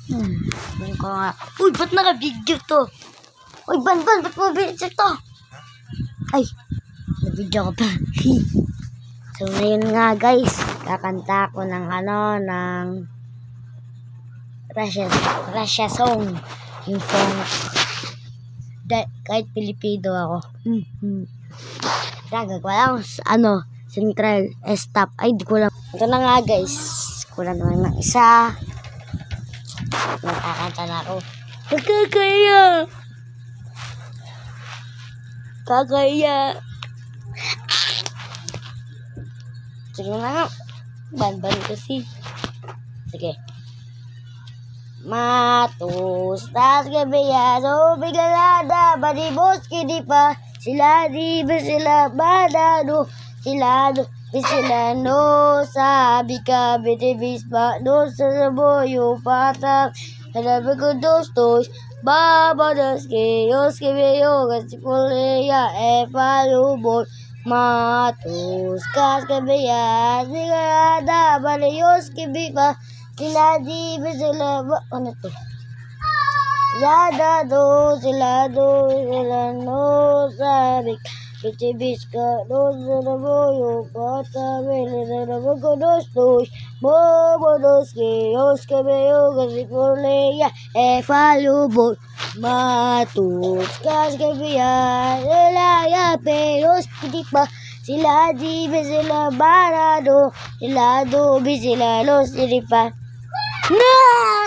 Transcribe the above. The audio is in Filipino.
Sabihin ko nga, uy, ba't naka-video to? Uy, ba't mo video to? Ay, na-video ko pa. So, ngayon nga guys, kakanta ko ng Russia song. Yung song, kahit Pilipino ako. Gagawa lang, central, stop. Ay, di ko lang. Ito na nga guys, kulang naman ng isa. Nakakanta na ako. Kakaya. Sige na nga. Ban kasi. Sige. Matos, tas kabiyado, bigalada, badibos, kinipa, sila di ba sila badado, sila no, sabi ka, bitibis pa, no, sa saboyo, patak, halabi ko dos, babadas, kiyos, kibiyo, kasi puleya, palubot, matos, kas kabiyado, bigalada, badibos, kinipa, sila di ba sila ba? Ano to? Sila no, sabi bitibis ka, dos na boyo, bata, bili na magados, bobodos, kiyos, kabeyo, kasi puleya, falubot, matus, kas kabiyan, ilaya, peyos, hindi pa, sila di ba sila barado, sila do, sila los, hindi pa. No!